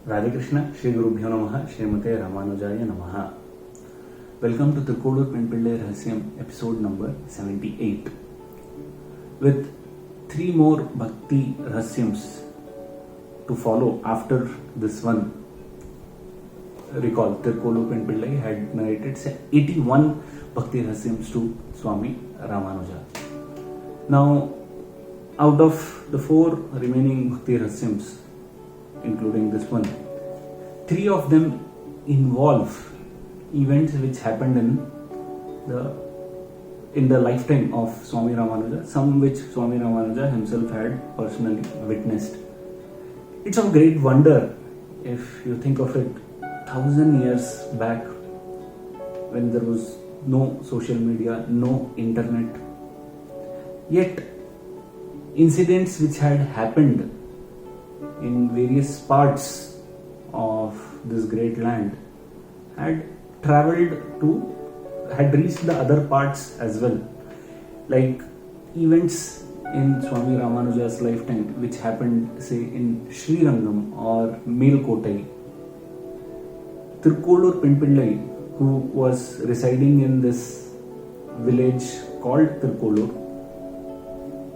Radhe Krishna, Shri Gurubhyo Namaha, Srimate Ramanujaya Namaha. Welcome to Thirukkolur Penpillai Rahasyam, episode number 78. With 3 more Bhakti Rahasyams to follow after this one. Recall, Thirukkolur Penpillai had narrated 81 Bhakti Rahasyams to Swami Ramanuja. Now, out of the 4 remaining Bhakti Rahasyams, including this one, 3 of them involve events which happened in the lifetime of Swami Ramanuja, some which Swami Ramanuja himself had personally witnessed. It's of great wonder if you think of it, 1000 years back, when there was no social media, no internet, yet incidents which had happened in various parts of this great land had reached the other parts as well. Like events in Swami Ramanuja's lifetime which happened, say, in Srirangam or Melkotai. Thirukkolur Penpillai, who was residing in this village called Thirukkolur,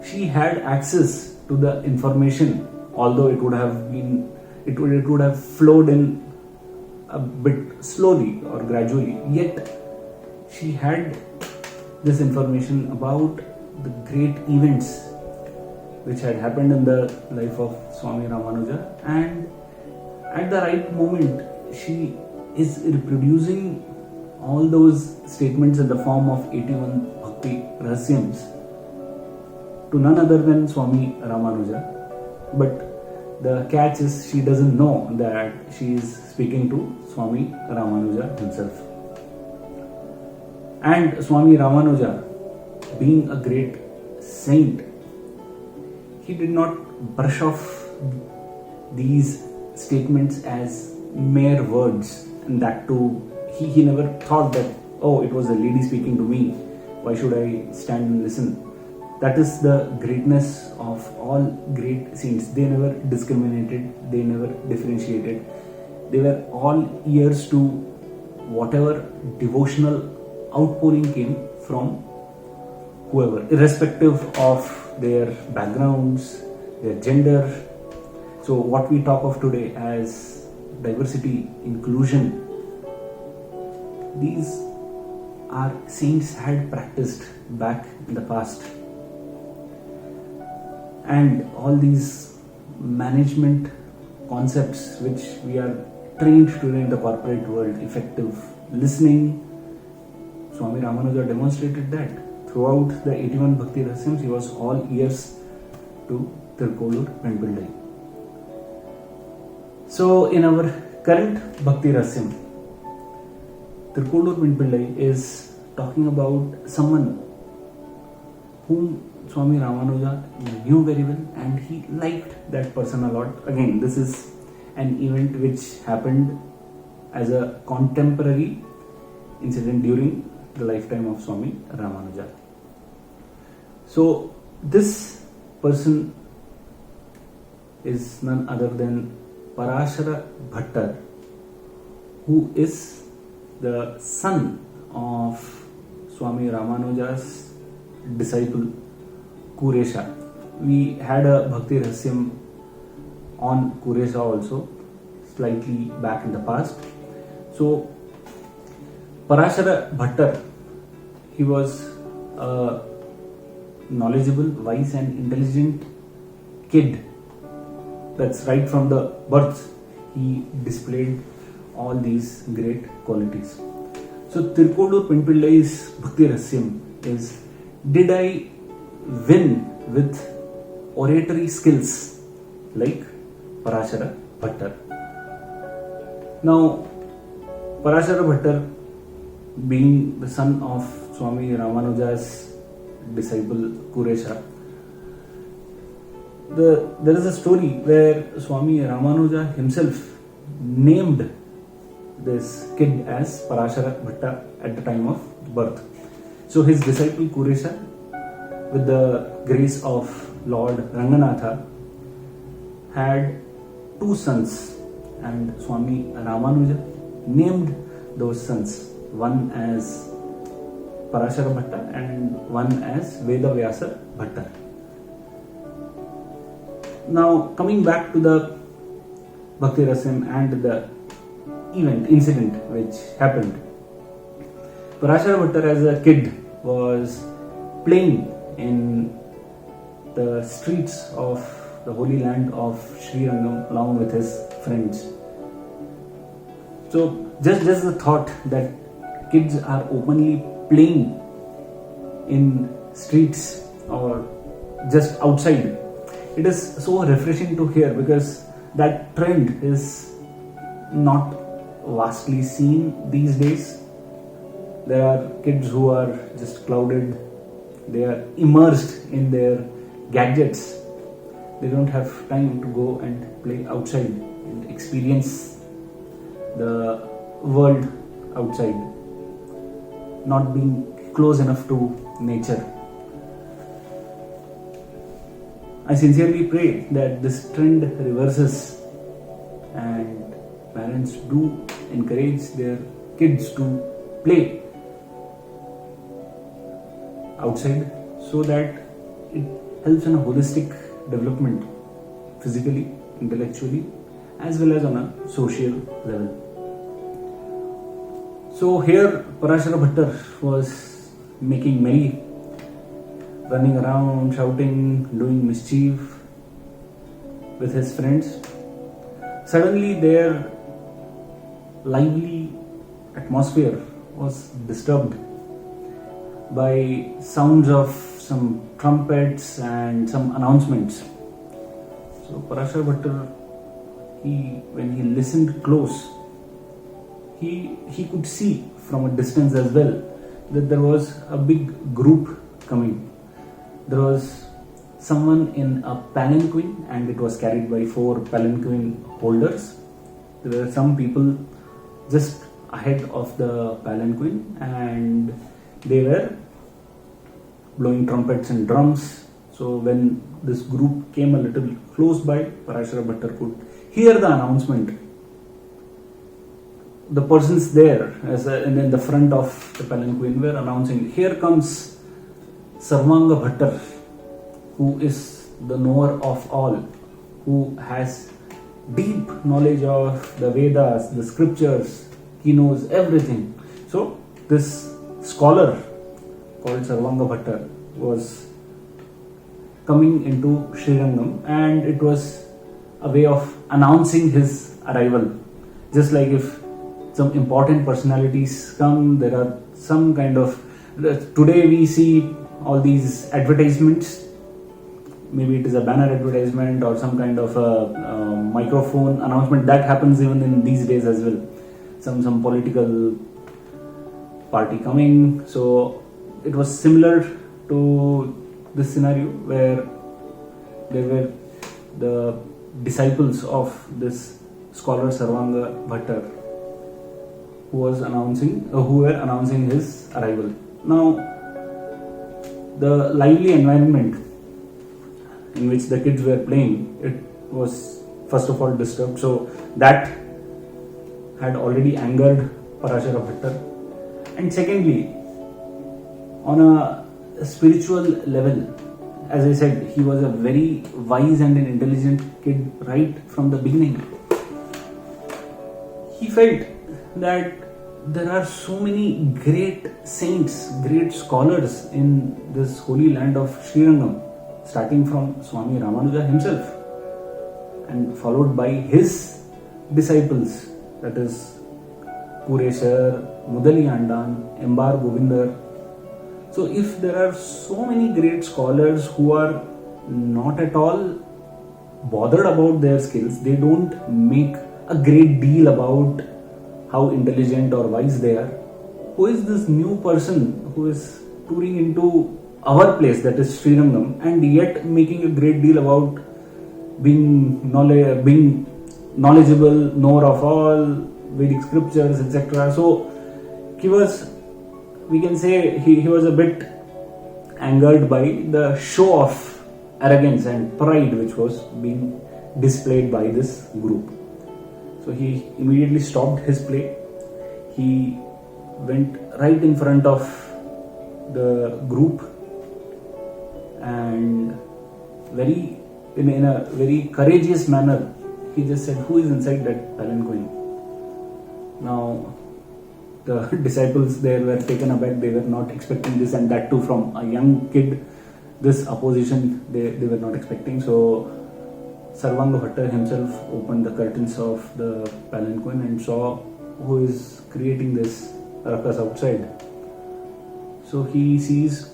she had access to the information, although it would have flowed in a bit slowly or gradually, yet she had this information about the great events which had happened in the life of Swami Ramanuja, and at the right moment she is reproducing all those statements in the form of 81 Bhakti Rahasyams to none other than Swami Ramanuja. But the catch is she doesn't know that she is speaking to Swami Ramanuja himself. And Swami Ramanuja, being a great saint, he did not brush off these statements as mere words, and that too, he never thought that, oh, it was a lady speaking to me, why should I stand and listen? That is the greatness of all great saints. They never discriminated, they never differentiated. They were all ears to whatever devotional outpouring came from whoever, irrespective of their backgrounds, their gender. So what we talk of today as diversity, inclusion, these are saints had practiced back in the past. And all these management concepts which we are trained today in the corporate world, effective listening, Swami Ramanuja demonstrated that. Throughout the 81 Bhakti Rahasyams, he was all ears to Thirukkolur Penpillai. So in our current Bhakti Rahasyam, Thirukkolur Penpillai is talking about someone whom Swami Ramanuja knew very well, and he liked that person a lot. Again, this is an event which happened as a contemporary incident during the lifetime of Swami Ramanuja. So this person is none other than Parasa Bhattar, who is the son of Swami Ramanuja's disciple Kuresha. We had a Bhakti Rahasyam on Kuresha also, slightly back in the past. So, Parasa Bhattar, he was a knowledgeable, wise and intelligent kid. That's right from the birth. He displayed all these great qualities. So, Thirukkolur Penpillai's Bhakti Rahasyam is, did I win with oratory skills like Parasa Bhattar? Now, Parasa Bhattar, being the son of Swami Ramanuja's disciple Kuresha, there is a story where Swami Ramanuja himself named this kid as Parasa Bhattar at the time of birth. So his disciple Kuresha, with the grace of Lord Ranganatha, had 2 sons, and Swami Ramanuja named those sons, one as Parasa Bhattar and one as Vyasa Bhattar. Now coming back to the Bhakti Rahasyam and the incident which happened. Parasa Bhattar as a kid was playing in the streets of the holy land of Sri Rangam along with his friends. So just the thought that kids are openly playing in streets or just outside, it is so refreshing to hear, because that trend is not vastly seen these days. There are kids who are just clouded, they are immersed in their gadgets. They don't have time to go and play outside and experience the world outside, not being close enough to nature. I sincerely pray that this trend reverses and parents do encourage their kids to play outside, so that it helps in a holistic development, physically, intellectually, as well as on a social level. So here Parasa Bhattar was making merry, running around, shouting, doing mischief with his friends. Suddenly their lively atmosphere was disturbed by sounds of some trumpets and some announcements. So Parasa Bhattar, when he listened close, he could see from a distance as well that there was a big group coming. There was someone in a palanquin, and it was carried by 4 palanquin holders. There were some people just ahead of the palanquin, and they were blowing trumpets and drums. So when this group came a little close by, Parasa Bhattar could hear the announcement. The persons there in the front of the palanquin were announcing, "Here comes Sarvanga Bhattar, who is the knower of all, who has deep knowledge of the Vedas, the scriptures. He knows everything." So this scholar called Sarvanga Bhattar was coming into Sri Rangam, and it was a way of announcing his arrival. Just like if some important personalities come, there are some kind of, today we see all these advertisements, maybe it is a banner advertisement or some kind of a microphone announcement. That happens even in these days as well. Some political party coming. So it was similar to this scenario where there were the disciples of this scholar Sarvanga Bhattar who were announcing his arrival. Now, the lively environment in which the kids were playing, it was first of all disturbed. So that had already angered Parasa Bhattar. And secondly, on a spiritual level, as I said, he was a very wise and an intelligent kid right from the beginning. He felt that there are so many great saints, great scholars in this holy land of Sri Rangam, starting from Swami Ramanuja himself and followed by his disciples, that is Puresar, Mudali Andan, Embar Govindar. So if there are so many great scholars who are not at all bothered about their skills, they don't make a great deal about how intelligent or wise they are, who is this new person who is touring into our place, that is Sri Rangam, and yet making a great deal about being knowledgeable, knower of all Vedic scriptures, etc. So he was, we can say, he was a bit angered by the show of arrogance and pride which was being displayed by this group. So he immediately stopped his play. He went right in front of the group and in a very courageous manner, he just said, "Who is inside that palanquin?" Now, the disciples there were taken aback. They were not expecting this, and that too from a young kid. This opposition they were not expecting. So Sarvanga Bhattar himself opened the curtains of the palanquin and saw who is creating this ruckus outside. So he sees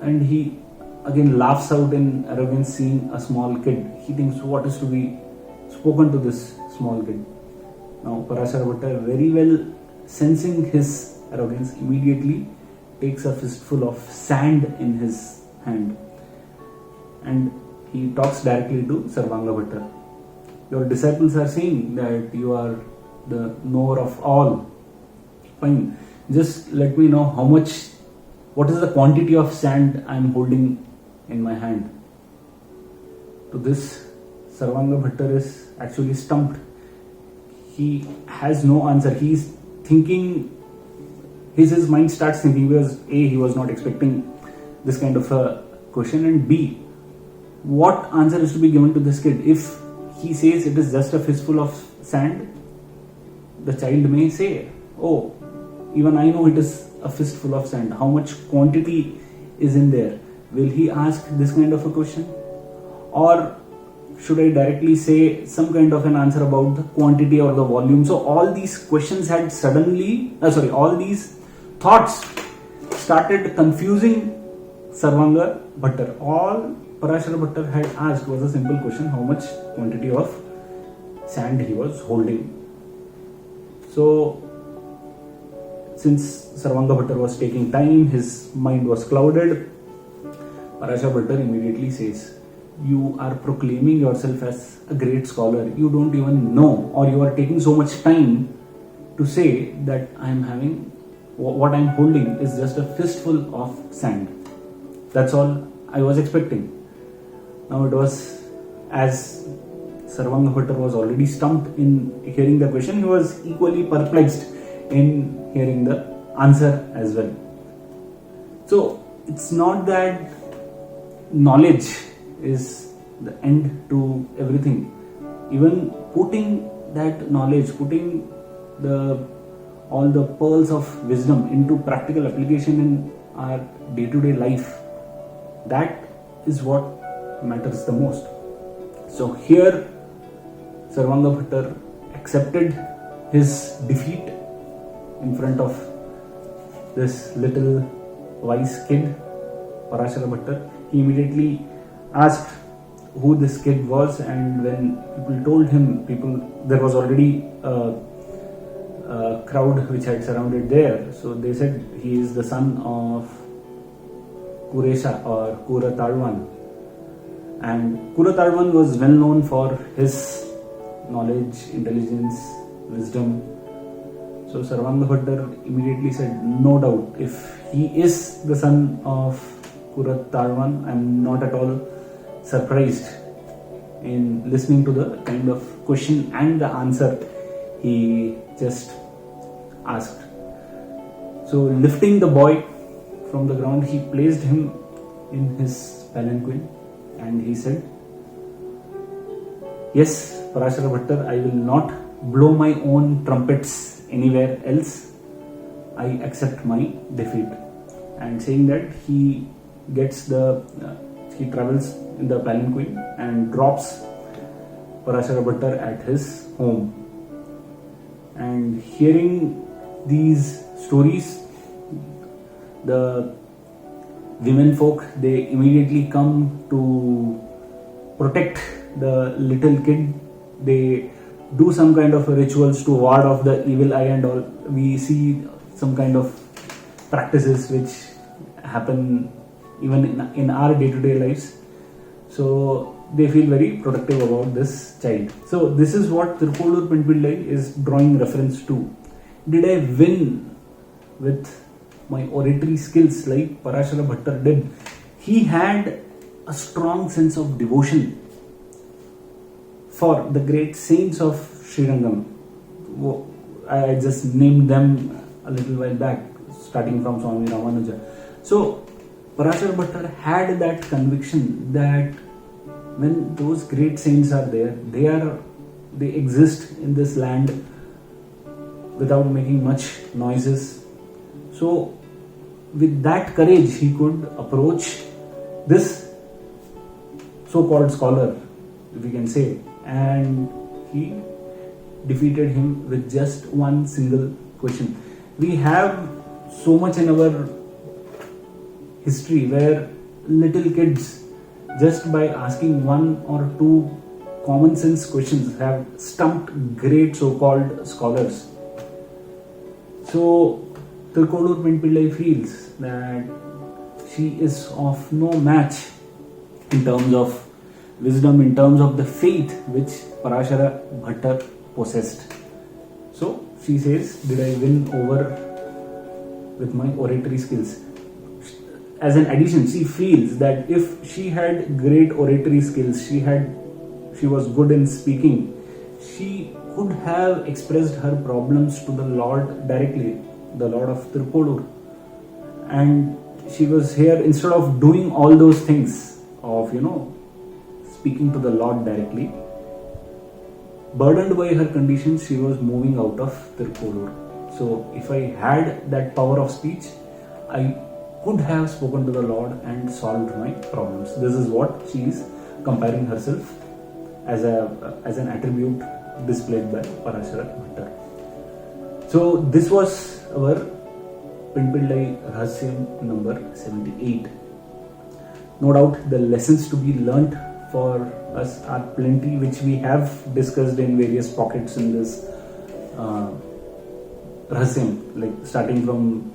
and he again laughs out in arrogance, seeing a small kid. He thinks, what is to be spoken to this small kid? Now Parasara Bhattar, very well sensing his arrogance, immediately takes a fistful of sand in his hand and he talks directly to Sarvanga Bhattar. Your disciples are saying that you are the knower of all. Fine, just let me know what is the quantity of sand I am holding in my hand. To this, Sarvanga Bhattar is actually stumped. He has no answer. He is thinking, his mind starts thinking, because A, he was not expecting this kind of a question, and B, what answer is to be given to this kid? If he says it is just a fistful of sand, the child may say, "Oh, even I know it is a fistful of sand. How much quantity is in there?" Will he ask this kind of a question? Or should I directly say some kind of an answer about the quantity or the volume? So all these questions had all these thoughts started confusing Sarvanga Bhattar. All Parasara Bhattar had asked was a simple question: how much quantity of sand he was holding. So since Sarvanga Bhattar was taking time, his mind was clouded, Parasara Bhattar immediately says, "You are proclaiming yourself as a great scholar. You don't even know, or you are taking so much time to say that what I am holding is just a fistful of sand. That's all I was expecting." Now it was, as Sarvanga Bhattar was already stumped in hearing the question, he was equally perplexed in hearing the answer as well. So it's not that knowledge is the end to everything. Even putting that knowledge, putting all the pearls of wisdom into practical application in our day-to-day life, that is what matters the most. So here Sarvanga Bhattar accepted his defeat in front of this little wise kid, Parasara Bhattar. He immediately asked who this kid was, and when people told him, there was already a crowd which had surrounded there. So they said he is the son of Kuresha or Kura Talwan. And Kura Talwan was well known for his knowledge, intelligence, wisdom. So Sarvanga Bhattar immediately said, "No doubt, if he is the son of Kura Talwan, I am not at all surprised in listening to the kind of question and the answer he just asked." So lifting the boy from the ground, he placed him in his palanquin and he said, "Yes, Parasara Bhattar, I will not blow my own trumpets anywhere else. I accept my defeat." And saying that, he travels in the palanquin and drops Parasara Bhattar at his home. And hearing these stories, the women folk, they immediately come to protect the little kid. They do some kind of rituals to ward off the evil eye and all. We see some kind of practices which happen even in our day-to-day lives. So they feel very protective about this child. So this is what Thirukkolur Penpillai is drawing reference to. Did I win with my oratory skills like Parasara Bhattar did? He had a strong sense of devotion for the great saints of Srirangam. I just named them a little while back, starting from Swami Ramanuja. So Parasa Bhattar had that conviction that when those great saints are there, they exist in this land without making much noises. So with that courage, he could approach this so-called scholar, if we can say, and he defeated him with just one single question. We have so much in our history where little kids, just by asking one or two common sense questions, have stumped great so-called scholars. So Thirukkolur Penpillai feels that she is of no match in terms of wisdom, in terms of the faith which Parasa Bhattar possessed. So she says, did I win over with my oratory skills? As an addition, she feels that if she had great oratory skills, she was good in speaking, she could have expressed her problems to the Lord directly, the Lord of Thirukkolur. And she was here, instead of doing all those things of, speaking to the Lord directly, burdened by her conditions, she was moving out of Thirukkolur. So if I had that power of speech, I could have spoken to the Lord and solved my problems. This is what she is comparing herself as an attribute displayed by Parasa Bhattar. So this was our Penpillai Rahasyam number 78. No doubt the lessons to be learnt for us are plenty, which we have discussed in various pockets in this Rahasyam, like starting from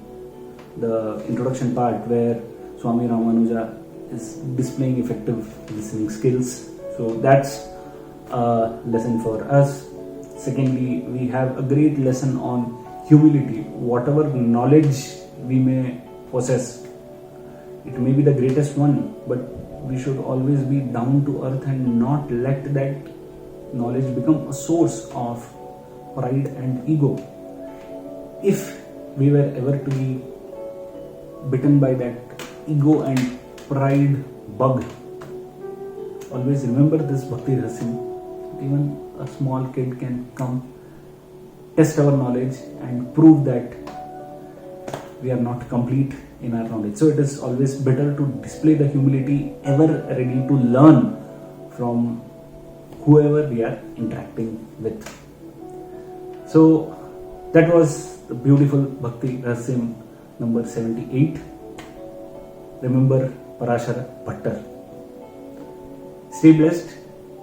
the introduction part where Swami Ramanuja is displaying effective listening skills. So that's a lesson for us. Secondly, we have a great lesson on humility. Whatever knowledge we may possess, it may be the greatest one, but we should always be down to earth and not let that knowledge become a source of pride and ego. If we were ever to be bitten by that ego and pride bug, always remember this Bhakti Rahasyam. Even a small kid can come, test our knowledge and prove that we are not complete in our knowledge. So it is always better to display the humility, ever ready to learn from whoever we are interacting with. So that was the beautiful Bhakti Rahasyam number 78. Remember Parasa Bhattar. Stay blessed,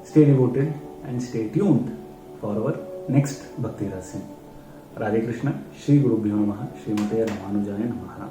stay devoted, and stay tuned for our next Bhakti Rahasyam. Radhe Krishna, Shri Gurubhyo Namaha, Srimate Ramanujaya Namaha.